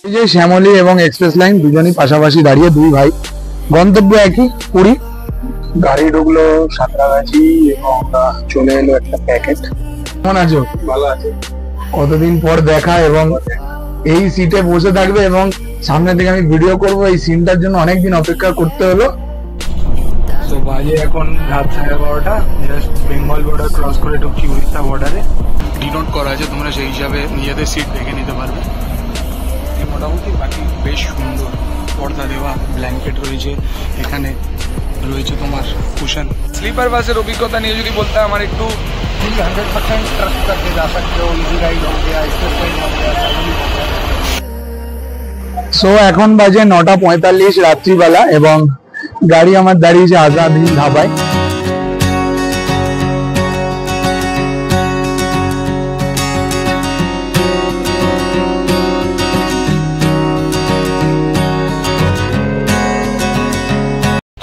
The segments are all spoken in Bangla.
এই যে শ্যামলী এবং এক্সপ্রেস লাইন দুজনই পাশাপাশি দাঁড়িয়ে, দুই ভাই, গন্তব্য একই, পুরী। গাড়ি ঢুকলো সাঁতরাগাছি এবং চলে এলো একটা প্যাকেট। কেমন আছো? ভালো আছে। কতদিন পর দেখা, এবং এই সিটে বসে থাকবে এবং সামনে থেকে আমি ভিডিও করব, এই সিনটার জন্য অনেকদিন অপেক্ষা করতে হলো। তো বাজে এখন রাত 12:30, জাস্ট বেঙ্গল বর্ডার ক্রস করে ঢুকছি উড়িষ্যা বর্ডারে। ডিনোট করা আছে, তোমরা সেই হিসাবে নিজেদের সিট দেখে নিতে পারবে। মোটামুটি বাকি বেশ সুন্দর, পর্দা দেওয়া, ব্ল্যাঙ্কেট রয়েছে, এখানে রয়েছে তোমার কুশন। স্লিপার বাসের অভিজ্ঞতা নিয়ে যদি বলতে আমার একটু 100% ट्रस्ट करके जा सकते हो, इजी राइड हो गया, एक्सप्रेस लाइन हो गया, सो এখন বাজে 9:45 রাত্রিবেলা এবং গাড়ি আমার দাঁড়িয়েছে আজাদিন ধাবায়।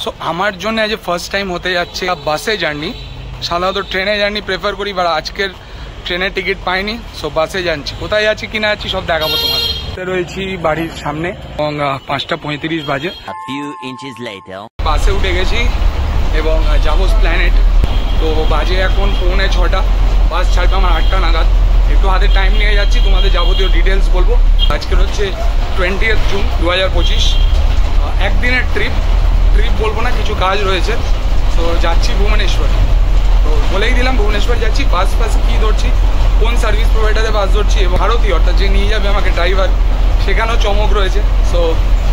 সো আমার জন্য আজ ফার্স্ট টাইম হতে যাচ্ছে বাসে জার্নি। সাধারণত ট্রেনে জার্নি প্রেফার করি, বাট আজকের ট্রেনের টিকিট পাইনি, সো বাসে যাচ্ছি। কোথায় যাচ্ছি কিনা যাচ্ছি সব দেখাবো তোমাদের। রয়েছি বাড়ির সামনে এবং 5:35 বাজে। বাসে উঠে গেছি এবং যাবো স্প্ল্যানেড। তো বাজে এখন 5:45, বাস ছাড়বে আমার 8টা নাগাদ। একটু হাতে টাইম নিয়ে যাচ্ছি, তোমাদের যাবতীয় ডিটেলস বলবো। আজকের হচ্ছে 20 জুন 2025, একদিনের ট্রিপ বলবো না, কিছু কাজ রয়েছে। তো যাচ্ছি ভুবনেশ্বর। তো বলেই দিলাম ভুবনেশ্বর যাচ্ছি। বাস কী ধরছি, কোন সার্ভিস প্রোভাইডারে বাস ধরছি, এবং ভারতী অর্থাৎ যে নিয়ে যাবে আমাকে ড্রাইভার, সেখানেও চমক রয়েছে। সো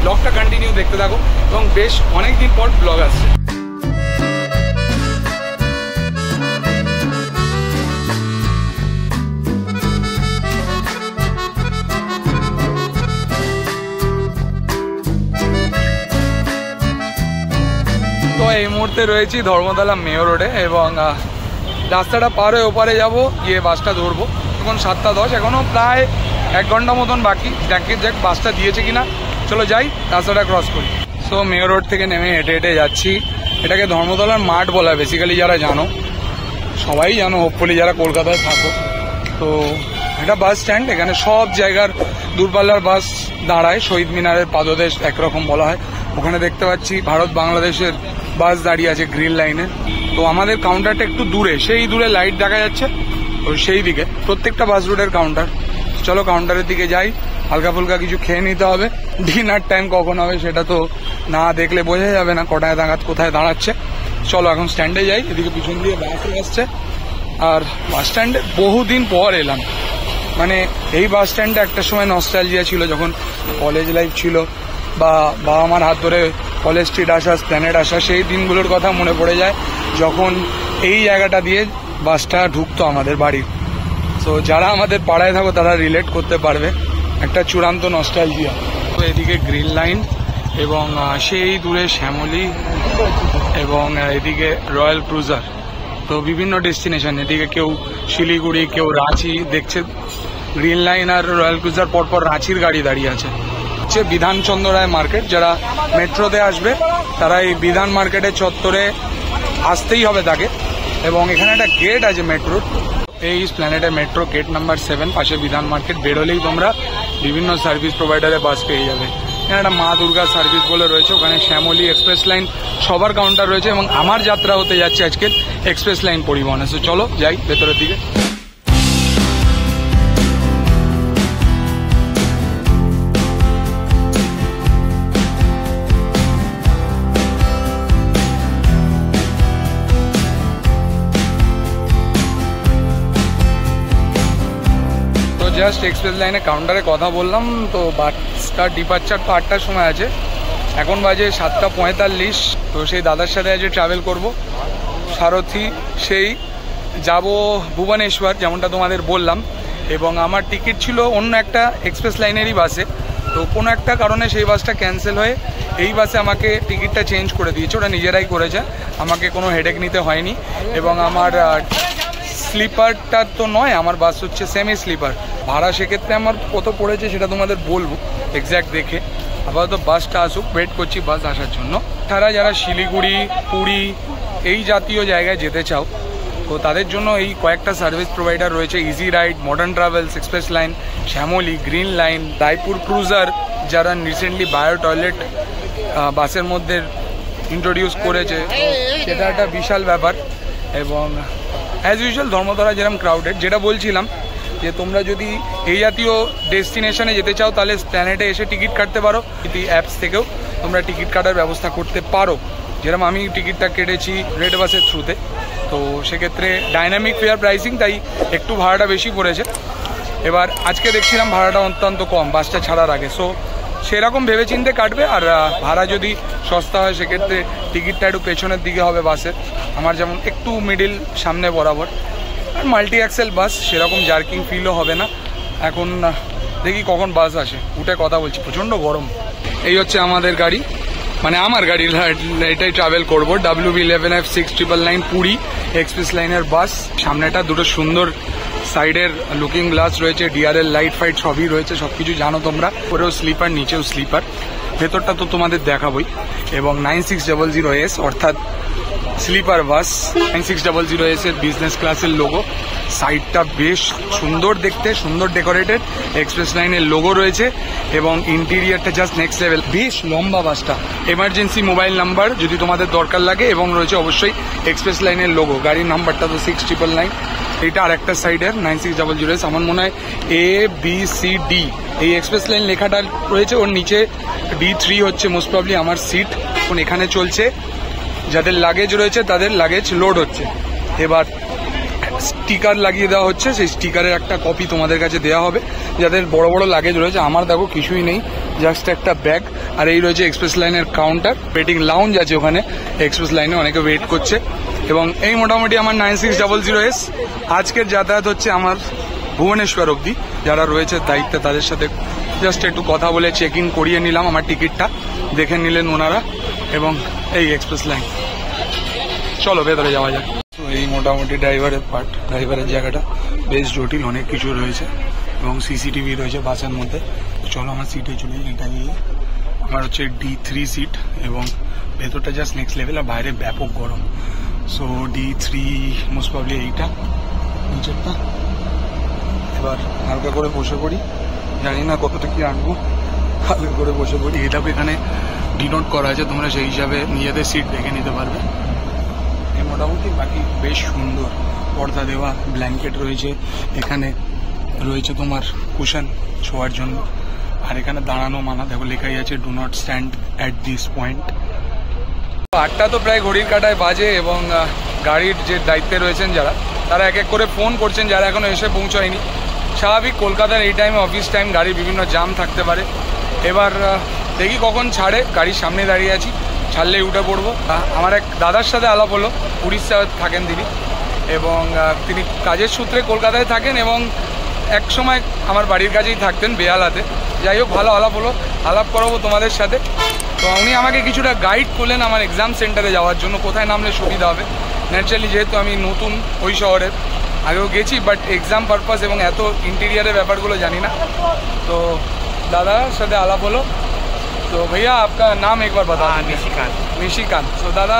ব্লগটা কন্টিনিউ দেখতে থাকো, এবং বেশ অনেকদিন পর ব্লগ আসছে। তো এই মুহূর্তে রয়েছি ধর্মতলা মেয়র রোডে এবং রাস্তাটা পার হয়ে ওপারে যাবো, গিয়ে বাসটা ধরবো। এখন 7:10, এখনও প্রায় 1 ঘন্টা মতন বাকি। যাক বাসটা দিয়েছে কিনা, চলো যাই, রাস্তাটা ক্রস করি। সো মেয়র রোড থেকে নেমে হেঁটে হেঁটে যাচ্ছি। এটাকে ধর্মতলার মাঠ বলা হয় বেসিক্যালি, যারা জানো, সবাই জানো হোপফুলি যারা কলকাতায় থাকো। তো এটা বাস স্ট্যান্ড, এখানে সব জায়গার দূরপাল্লার বাস দাঁড়ায়। শহীদ মিনারের পাদদেশ একরকম বলা হয়। ওখানে দেখতে পাচ্ছি ভারত বাংলাদেশের বাস দাঁড়িয়ে আছে গ্রিন লাইনে। তো আমাদের কাউন্টারটা একটু দূরে, সেই দূরে লাইট দেখা যাচ্ছে, তো সেই দিকে প্রত্যেকটা বাস রুটের কাউন্টার। চলো কাউন্টারের দিকে যাই, হালকা ফুলকা কিছু খেয়ে নিতে হবে। ডিনার টাইম কখন হবে সেটা তো না দেখলে বোঝা যাবে না কটায় নাগাদ কোথায় দাঁড়াচ্ছে। চলো এখন স্ট্যান্ডে যাই। এদিকে পিছন দিয়ে বাস আসছে, আর বাস স্ট্যান্ডে বহুদিন পর এলাম। মানে এই বাস স্ট্যান্ডে একটা সময় নস্টালজিয়া ছিল, যখন কলেজ লাইফ ছিল, বা বাবা মার হাত ধরে কলেজ স্ট্রিট আসা, স্প্ল্যানেড আসা, সেই দিনগুলোর কথা মনে পড়ে যায়, যখন এই জায়গাটা দিয়ে বাসটা ঢুকতো আমাদের বাড়ির। তো যারা আমাদের পাড়ায় থাকো তারা রিলেট করতে পারবে, একটা চূড়ান্ত নস্টালজিয়া। তো এদিকে গ্রিন লাইন এবং সেই দূরে শ্যামলী এবং এদিকে রয়্যাল ক্রুজার। তো বিভিন্ন ডেস্টিনেশন, এদিকে কেউ শিলিগুড়ি, কেউ রাঁচি দেখছে। গ্রিন লাইন আর রয়্যাল ক্রুজার পরপর রাঁচির গাড়ি দাঁড়িয়ে আছে। হচ্ছে বিধানচন্দ্র রায় মার্কেট। যারা মেট্রোতে আসবে তারা এই বিধান মার্কেটের চত্বরে আসতেই হবে তাকে, এবং এখানে একটা গেট আছে মেট্রোর। এই স্প্ল্যানেডের মেট্রো গেট নাম্বার 7, পাশে বিধান মার্কেট। বেরোলেই তোমরা বিভিন্ন সার্ভিস প্রোভাইডারে বাস পেয়ে যাবে। এখানে একটা মা দুর্গা সার্ভিস বলে রয়েছে, ওখানে শ্যামলী, এক্সপ্রেস লাইন সবার কাউন্টার রয়েছে, এবং আমার যাত্রা হতে যাচ্ছে আজকে এক্সপ্রেস লাইন পরিবহনে। সো চলো যাই ভেতরের দিকে। জাস্ট এক্সপ্রেস লাইনে কাউন্টারে কথা বললাম। তো বাসটা ডিপারচার তো 8টার সময় আছে, এখন বাজে 7:45। তো সেই দাদার সাথে আজকে ট্রাভেল করব সারথি। সেই যাব ভুবনেশ্বর, যেমনটা তোমাদের বললাম, এবং আমার টিকিট ছিল অন্য একটা এক্সপ্রেস লাইনেরই বাসে। তো কোনো একটা কারণে সেই বাসটা ক্যান্সেল হয়ে এই বাসে আমাকে টিকিটটা চেঞ্জ করে দিয়েছে। ওরা নিজেরাই করেছে, আমাকে কোনো হেডেক নিতে হয়নি। এবং আমার স্লিপারটা তো নয়, আমার বাস হচ্ছে সেমি স্লিপার। ভাড়া সেক্ষেত্রে আমার কত পড়েছে সেটা তোমাদের বলবো এক্স্যাক্ট দেখে। আপাতত বাসটা আসুক, ওয়েট করছি বাস আসার জন্য। তারা যারা শিলিগুড়ি, পুরী এই জাতীয় জায়গায় যেতে চাও, তো তাদের জন্য এই কয়েকটা সার্ভিস প্রোভাইডার রয়েছে, easy ride, modern travels, express line, Shyamoli, green line, Raipur cruiser, যারা রিসেন্টলি বায়ো টয়লেট বাসের মধ্যে ইন্ট্রোডিউস করেছে, সেটা একটা বিশাল ব্যাপার। এবং অ্যাজ ইউজুয়াল ধর্মতলা যেরকম ক্রাউডেড, যেটা বলছিলাম যে তোমরা যদি এই জাতীয় ডেস্টিনেশনে যেতে চাও তাহলে প্ল্যানেটে এসে টিকিট কাটতে পারো। এই অ্যাপস থেকেও তোমরা টিকিট কাটার ব্যবস্থা করতে পারো, যেরকম আমি টিকিটটা কেটেছি রেড বাসের থ্রুতে। তো সেক্ষেত্রে ডাইনামিক ফেয়ার প্রাইসিং, তাই একটু ভাড়াটা বেশি পড়েছে। এবার আজকে দেখছিলাম ভাড়াটা অত্যন্ত কম বাসটা ছাড়ার আগে, সো সেরকম ভেবেচিন্তে কাটবে। আর ভাড়া যদি সস্তা হয় সেক্ষেত্রে টিকিটটা একটু পেছনের দিকে হবে বাসের, আমার যেমন একটু মিডিল সামনে বরাবর। আর মাল্টি অ্যাক্সেল বাস, সেরকম জার্কিং ফিলও হবে না। এখন দেখি কখন বাস আসে, উঠে কথা বলছি, প্রচণ্ড গরম। এই হচ্ছে আমাদের গাড়ি, মানে আমার গাড়ি, এটাই ট্রাভেল করবো, WB11F6999 পুরী এক্সপ্রেস লাইনের বাস। সামনেটা দুটো সুন্দর সাইডের লুকিং গ্লাস রয়েছে, ডিআরএল লাইট ফাইট সবই রয়েছে, সবকিছু জানো তোমরা। উপরেও স্লিপার, নিচেও স্লিপার, ভেতরটা তো তোমাদের দেখাবই। এবং 9600S অর্থাৎ স্লিপার বাস, 9600S এর বিজনেস ক্লাসের লোগো, সাইডটা বেশ সুন্দর দেখতে, সুন্দর ডেকোরেটেড, এক্সপ্রেস লাইনের লোগো রয়েছে এবং ইন্টেরিয়ারটা জাস্ট নেক্সট লেভেল। বেশ লম্বা বাসটা, এমার্জেন্সি মোবাইল নাম্বার যদি তোমাদের দরকার লাগে, এবং রয়েছে অবশ্যই এক্সপ্রেস লাইনের লোগো। গাড়ির নাম্বারটা তো 6999, এটা আর একটা সাইডের 9600S। আমার মনে হয় ABCD এই এক্সপ্রেস লাইন লেখাটা রয়েছে, ওর নিচে D3 হচ্ছে মোস্ট প্রবলি আমার সিট। এখন এখানে চলছে, যাদের লাগেজ রয়েছে তাদের লাগেজ লোড হচ্ছে। এবার স্টিকার লাগিয়ে দেওয়া হচ্ছে, সেই স্টিকারের একটা কপি তোমাদের কাছে দেওয়া হবে যাদের বড় বড় লাগেজ রয়েছে। আমার দেখো কিছুই নেই, জাস্ট একটা ব্যাগ। আর এই রয়েছে এক্সপ্রেস লাইনের কাউন্টার, ওয়েটিং লাউঞ্জ আছে ওখানে এক্সপ্রেস লাইনে, অনেকে ওয়েট করছে। এবং এই মোটামুটি আমার 9600S। আজকের যাতায়াত হচ্ছে আমার ভুবনেশ্বর অবধি। যারা রয়েছে দায়িত্বে তাদের সাথে জাস্ট একটু কথা বলে চেক ইন করিয়ে নিলাম, আমার টিকিটটা দেখে নিলেন ওনারা। এবং এই এক্সপ্রেস লাইন, চলো ভেতরে যাওয়া যাক। তো এই মোটামুটি ড্রাইভারের পার্ট, ড্রাইভারের জায়গাটা বেশ জটিল, অনেক কিছু রয়েছে এবং সিসিটিভি রয়েছে বাসের মধ্যে। চলো আমার সিটে চলে যাই। এটাই আমার হচ্ছে D3 সিট এবং ভেতরটা জাস্ট নেক্সট লেভেল, আর বাইরে ব্যাপক গরম। সো D3 মোস্ট প্রবলি এইটা নিচেরটা। এবার হালকা করে বসে পড়ি, জানি না কতটা কি আনবো, হালকা করে বসে পড়ি। এটাও এখানে ডিনোট করা আছে, তোমরা সেই হিসাবে নিজেদের সিট দেখে নিতে পারবে। এই মোটামুটি বাকি বেশ সুন্দর, পর্দা দেওয়া, ব্ল্যাঙ্কেট রয়েছে, এখানে রয়েছে তোমার কুশন শোয়ার জন্য। আর এখানে দাঁড়ানো মানা, দেখো লেখাই আছে do not stand at this point. 8টা তো প্রায় ঘড়ির কাঁটায় বাজে এবং গাড়ির যে দায়িত্বে রয়েছেন যারা, তারা এক এক করে ফোন করছেন যারা এখনো এসে পৌঁছায়নি। স্বাভাবিক, কলকাতার এই টাইমে অফিস টাইম, গাড়ির বিভিন্ন জাম থাকতে পারে। এবার দেখি কখন ছাড়ে, গাড়ির সামনে দাঁড়িয়ে আছি, ছাড়লেই উঠে পড়বো। আমার এক দাদার সাথে আলাপ হলো, উড়িষ্যায় থাকেন তিনি, এবং তিনি কাজের সূত্রে কলকাতায় থাকেন এবং এক সময় আমার বাড়ির কাছেই থাকতেন বেহালাতে। যাই হোক, ভালো আলাপ হলো, আলাপ করাবো তোমাদের সাথে। তো উনি আমাকে কিছুটা গাইড করলেন আমার এক্সাম সেন্টারে যাওয়ার জন্য, কোথায় নামলে সুবিধা হবে। ন্যাচারালি যেহেতু আমি নতুন ওই শহরের, আগেও গেছি বাট এক্সাম পারপাস এবং এত ইন্টেরিয়ারের ব্যাপারগুলো জানি না। তো দাদার সাথে আলাপ হলো। তো ভাইয়া आपका নাম একবার বাতা। নিশিকান্ত। নিশিকান্ত। তো দাদা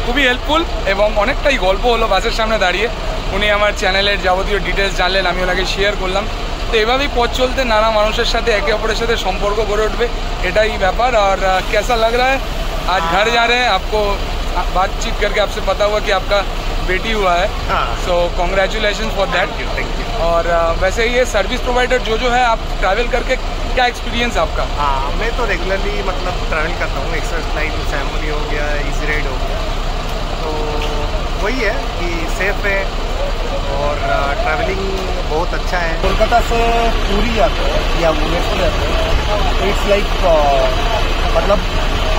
খুবই হেল্পফুল এবং অনেকটাই গল্প হলো বাসের সামনে দাঁড়িয়ে। উনি আমার চ্যানেলের যাবতীয় ডিটেলস জানলেন, আমি ওনাকে শেয়ার করলাম। তো এভাবেই পথ চলতে নানা মানুষের সাথে একে অপরের সাথে সম্পর্ক গড়ে উঠবে, এটাই ব্যাপার। আর कैसा लग रहा है आज घर जा रहे हैं? आपको बातचीत करके आपसे पता हुआ कि आपका बेटी हुआ है, सो कॉन्ग्रेचुलेशन फॉर दैट। और वैसे ये सर्विस प्रोवाइडर जो है, आप ट्रैवल करके क्या एक्सपीरियंस है आपका? हाँ, मैं तो रेगुलरली मतलब ट्रैवल करता हूँ, एक्सप्रेस लाइन, श्यामली हो गया, इजी राइड हो गया। तो वही है कि सेफ है और ट्रैवलिंग बहुत अच्छा है। कोलकाता से पुरी जाते हैं या भुवनेश्वर जाते हैं, इट्स लाइक मतलब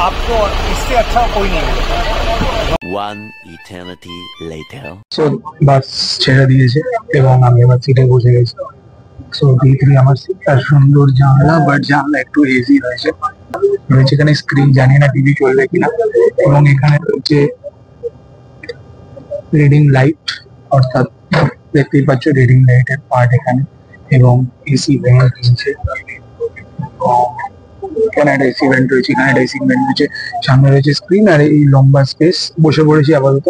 आपको इससे अच्छा कोई नहीं मिलेगा। One eternity later. সো বাস ছেড়ে দিয়েছে এবং আমি আবার সিটে বসে গেছি। সো D3 আমার সিট, আর সুন্দর জানলা, বাট জানলা একটু হেজি রয়েছে। এখানে স্ক্রিন, জানি না টিভি চলবে কিনা। এবং এখানে রয়েছে রিডিং লাইট, অর্থাৎ দেখতেই পাচ্ছ রিডিং লাইটের পার্ট এখানে, এবং এসি ভেন্ট রয়েছে। এখানে একটা এসি ভেন্ট রয়েছে, এখানে একটা এসি ভেন্ট রয়েছে, সামনে রয়েছে স্ক্রিন। আর এই লম্বা স্পেস, বসে পড়েছি আপাতত।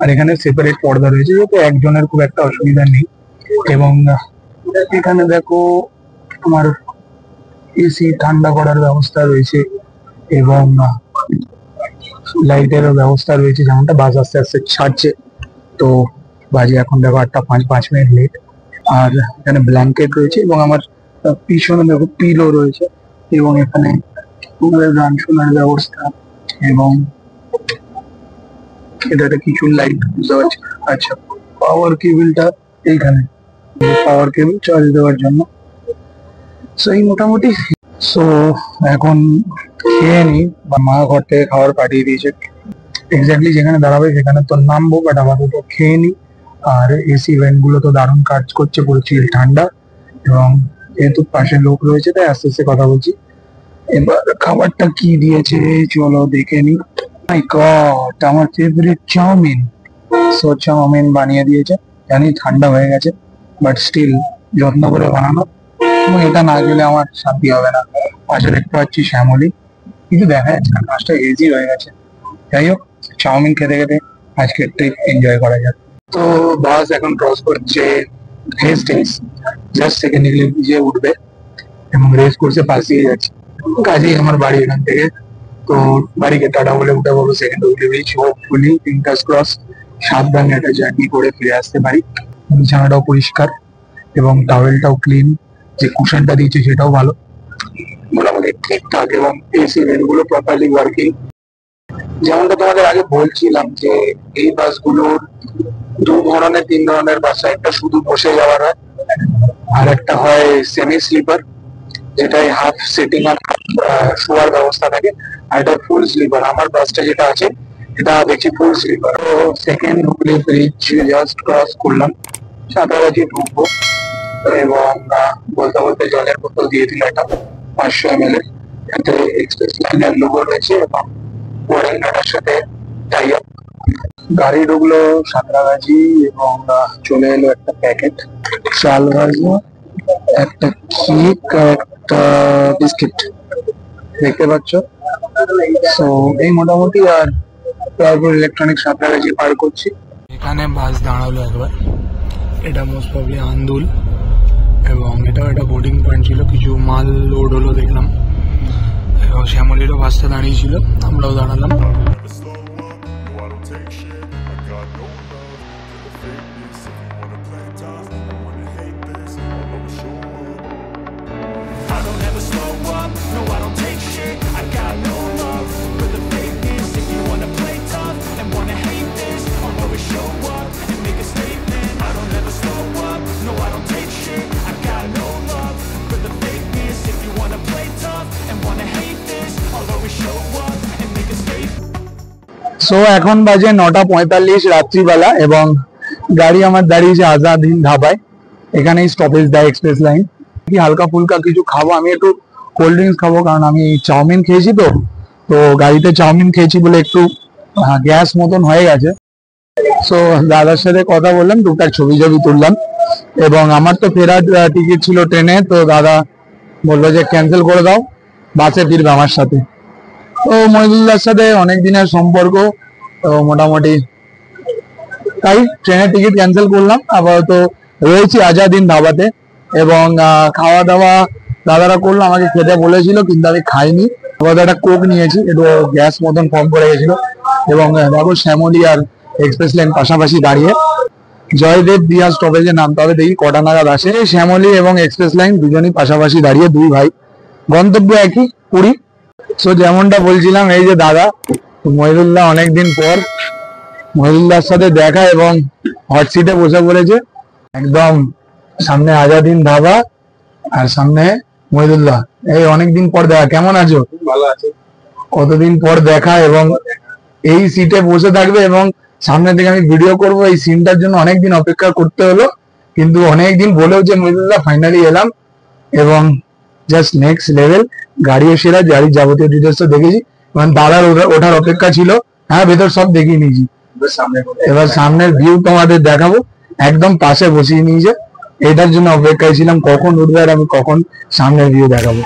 আর এখানে সেপারেট পর্দা রয়েছে, যেহেতু একজনের খুব একটা অসুবিধা নেই। এবং এখানে দেখো তোমার এসি ঠান্ডা করার ব্যবস্থা রয়েছে এবং লাইটেরও ব্যবস্থা রয়েছে, যেমনটা বাস আস্তে আস্তে ছাড়ছে। তো বাজে এখন দেখো 8:05 লেট। আর এখানে ব্ল্যাঙ্কেট রয়েছে এবং আমার পিছনে দেখো পিলো রয়েছে এবং এখানে তোমাদের গান শোনার ব্যবস্থা এবং এটাতে কিছু লাইট বুঝতে পারছি। আচ্ছা, পাওয়ার কেবলটা এইখানে, পাওয়ার কেবল চার্জ দেওয়ার জন্য। সো এই মোটামুটি। সো এখন খেয়ে নি, বা মা ঘর থেকে খাবার পাঠিয়ে দিয়েছে। এক্স্যাক্টলি যেখানে দাঁড়াবে সেখানে তো নামবো, বাট আপাতত খেয়ে নি। আর এসি ভেন্ট গুলো তো দারুণ কাজ করছে, পুরো চিল ঠান্ডা। এবং যেহেতু পাশে লোক রয়েছে তাই আস্তে আস্তে কথা বলছি। এবার খাবারটা কি দিয়েছে চলো দেখে নি। মাই গড, আমার ফেভারিট চাউমিন। সো চাউমিন বানিয়ে দিয়েছে, জানি ঠান্ডা হয়ে গেছে, বাট স্টিল যত্ন করে বানানো। এবং এটা না গেলে আমার শান্তি হবে না। পাশে দেখতে পাচ্ছি শ্যামলি, কিছু দেখা যাচ্ছে না, কাজটা ইজি হয়ে গেছে। যাই হোক, চাউমিন খেতে খেতে আজকের ট্রিপ এনজয় করা যাক। তো বাস এখন ক্রস করছে হেস্টিংস, জাস্ট সেকেন্ডলি ভিজে উঠবে এবং রেস করছে পাশ দিয়ে যাচ্ছে। কাজেই আমার বাড়ি এখান থেকে। তো বাড়িকে টাটা বলে উঠে বলবো second bridge, hopefully fingers cross সাবধানে একটা জার্নি করে ফিরে আসতে পারি। বিছানাটাও পরিষ্কার এবং টাওয়েলটাও ক্লিন, যে কুশনটা দিয়েছে সেটাও ভালো, মোটামুটি ঠিকঠাক। এবং এসি ভেন্টগুলো প্রপারলি ওয়ার্কিং। যেমনটা তোমাদের আগে বলছিলাম যে এই বাসগুলোর তিন ধরনের বাস, একটা শুধু বসে যাওয়ার হয়, আর একটা হয় সেমি স্লিপার, যেটাই হাফ সিটিং আর শোয়ার ব্যবস্থা থাকে, আর এটা ফুল স্লিপার। আমার বাসটা যেটা আছে এটা দেখছি ফুল স্লিপার। তো second Hooghly bridge just cross করলাম, সাঁতরাগাছি ঢুকবো। এবং বলতে বলতে জলের বোতল দিয়ে দিল একটা 500 ml এর, এতে এক্সপ্রেস লাইনের লোগো রয়েছে এবং ওয়ারেন্টার সাথে টাই আপ। গাড়ি ঢুকলো সাঁতরাগাছি এবং চলে এলো একটা প্যাকেট চাল ভাজা, একটা কেক আর একটা বিস্কিট, দেখতে পাচ্ছ। সো এই মোটামুটি। আর তারপর ইলেকট্রনিক সাঁতরাগাছি পার করছি। এখানে বাস দাঁড়ালো একবার, এটা মোস্ট প্রবলি আন্দুল, এবং এটাও একটা বোর্ডিং পয়েন্ট ছিল, কিছু মাল লোড হলো দেখলাম। এবং শ্যামলিরও বাসটা দাঁড়িয়েছিল, আমরাও দাঁড়ালাম। সো এখন বাজে 9:45 রাত্রিবেলা এবং গাড়ি আমার দাঁড়িয়েছে আজাদিন ধাবায়। এখানেই স্টপেজ দেয় এক্সপ্রেস লাইন। কি হালকা ফুলকা কিছু খাবো, আমি একটু কোল্ড ড্রিঙ্কস খাবো, কারণ আমি চাউমিন খেয়েছি। তো গাড়িতে চাউমিন খেয়েছি বলে একটু গ্যাস মতন হয়ে গেছে। সো দাদার সাথে কথা বললাম, টুকটাক ছবি তুললাম। এবং আমার তো ফেরার টিকিট ছিল ট্রেনে, তো দাদা বললো যে ক্যান্সেল করে দাও, বাসে ফিরবে আমার সাথে। তো মহিদুল্লাহর সাথে অনেক দিনের সম্পর্ক, তো মোটামুটি তাই ট্রেনের টিকিট ক্যান্সেল করলাম। আপাতত রয়েছি আজাদিন ধাবাতে এবং খাওয়া দাওয়া দাদারা করলো, আমাকে খেতে বলেছিল কিন্তু আমি খাইনি। আপাতত একটা কোক নিয়েছি, একটু গ্যাস মতন ফর্ম করে গেছিল। এবং দেখো শ্যামলি আর এক্সপ্রেস লাইন পাশাপাশি দাঁড়িয়ে। জয়দেব দিয়া স্টপেজে নামতে হবে, দেখি কটা নাগাদ আসে। শ্যামলি এবং এক্সপ্রেস লাইন দুজনই পাশাপাশি দাঁড়িয়ে, দুই ভাই, গন্তব্য একই, পুরী। সো যেমনটা বলছিলাম, এই যে দাদা মহিদুল্লাহ, অনেকদিন পর মহিদুল্লাহর সাথে দেখা এবং হট সিটে বসে পড়েছে। একদম সামনে আজাদিন ধাবা আর সামনে মহিদুল্লাহ। এই অনেকদিন পর দেখা, কেমন আছো? ভালো আছে। কতদিন পর দেখা, এবং এই সিটে বসে থাকবে এবং সামনে থেকে আমি ভিডিও করব, এই সিনটার জন্য অনেকদিন অপেক্ষা করতে হলো। কিন্তু অনেকদিন বলেও যে মহিদুল্লাহ, ফাইনালি এলাম এবং জাস্ট নেক্সট লেভেল। গাড়ি সেরা, গাড়ির যাবতীয় ডিটেলস তো দেখেছি, এবং দাদার ওঠার অপেক্ষা ছিল। হ্যাঁ, ভেতর সব দেখিয়ে নিয়েছি। এবার সামনের ভিউ তোমাদের দেখাবো, একদম পাশে বসিয়ে নিয়েছে। এটার জন্য অপেক্ষায় ছিলাম কখন উঠবে আর আমি কখন সামনের ভিউ দেখাবো।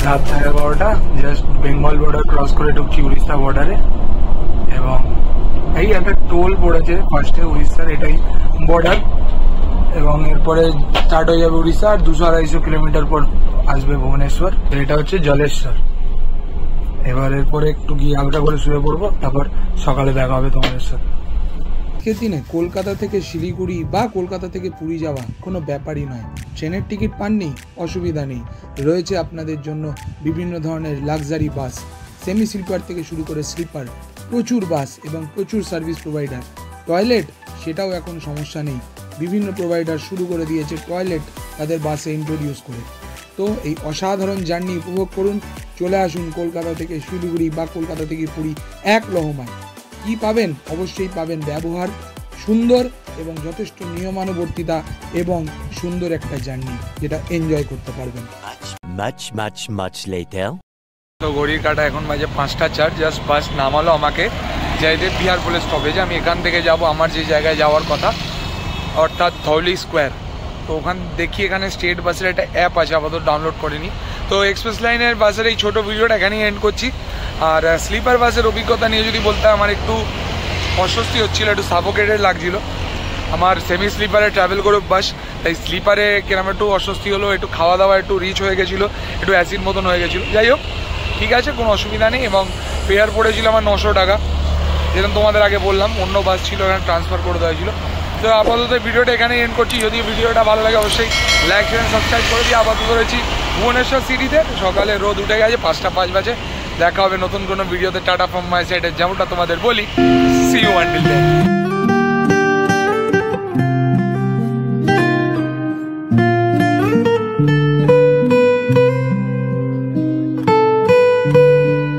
রাত 11:30 জাস্ট বেঙ্গল বর্ডার ক্রস করে ঢুকছি উড়িষ্যা বর্ডারে এবং এই একটা টোল পড়েছে ফার্স্টে উড়িষ্যার, এটাই বর্ডার এবং এরপরে স্টার্ট হয়ে যাবে উড়িষ্যা আর 200-250 কিলোমিটার পর আসবে ভুবনেশ্বর। এটা হচ্ছে জলেশ্বর। এবার এরপরে একটু গিয়ে হালকা করে শুয়ে পড়বো, তারপর সকালে দেখা হবে তোমাদের সাথে। আজকের দিনে কলকাতা থেকে শিলিগুড়ি বা কলকাতা থেকে পুরী যাওয়া কোনো ব্যাপারই নয়। ট্রেনের টিকিট পাননি, অসুবিধা নেই, রয়েছে আপনাদের জন্য বিভিন্ন ধরনের লাক্সারি বাস, সেমি স্লিপার থেকে শুরু করে স্লিপার, প্রচুর বাস এবং প্রচুর সার্ভিস প্রোভাইডার। টয়লেট সেটাও এখন সমস্যা নেই, বিভিন্ন প্রোভাইডার শুরু করে দিয়েছে টয়লেট তাদের বাসে ইন্ট্রোডিউস করে। তো এই অসাধারণ জার্নি উপভোগ করুন। চলে আসুন কলকাতা থেকে শিলিগুড়ি বা কলকাতা থেকে পুরী এক লহমায়। কি পাবেন? অবশ্যই পাবেন ব্যবহার সুন্দর এবং যথেষ্ট নিয়মানুবর্তিতা এবং সুন্দর একটা জার্নি যেটা এনজয় করতে পারবেন। Much later. তো ঘড়ির কাঁটা এখন বাজে 5:04, জাস্ট বাস নামালো আমাকে জয়দেব বিহার বলে স্টপেজে। আমি এখান থেকে যাব আমার যে জায়গায় যাওয়ার কথা, অর্থাৎ ধৌলি স্কোয়ার। তো ওখান দেখি এখানে স্টেট বাসের একটা অ্যাপ আছে, আপাতত ডাউনলোড করিনি। তো এক্সপ্রেস লাইনের বাসের এই ছোটো ভিডিওটা এখানেই এন্ড করছি। আর স্লিপার বাসের অভিজ্ঞতা নিয়ে যদি বলতে আমার একটু অস্বস্তি হচ্ছিলো, একটু সাফোকেটেড লাগছিলো। আমার সেমি স্লিপারে ট্রাভেল করে অভ্যাস, তাই স্লিপারে কেরম একটু অস্বস্তি হলো, একটু খাওয়া দাওয়া একটু রিচ হয়ে গেছিলো, একটু অ্যাসিড মতন হয়ে গেছিলো। যাই হোক, ঠিক আছে, কোনো অসুবিধা নেই। এবং ফেয়ার পড়েছিল আমার 900 টাকা, যেরকম তোমাদের আগে বললাম। অন্য বাস ছিল, এখানে ট্রান্সফার করে দেওয়া হয়েছিল। তো আপাতত ভিডিওটা এখানেই এন্ড করছি। যদি ভিডিওটা ভালো লাগে অবশ্যই লাইক শেয়ার সাবস্ক্রাইব করে দিয়ে। আপাতত রয়েছি ভুবনেশ্বর সিটিতে, সকালে রোদ উঠে গেছে, 5:05 বাজে। দেখা হবে নতুন কোনো ভিডিওতে। টাটা ফ্রম মাই সাইড, যেমনটা তোমাদের বলি, সি ইউ আনটিল দেন।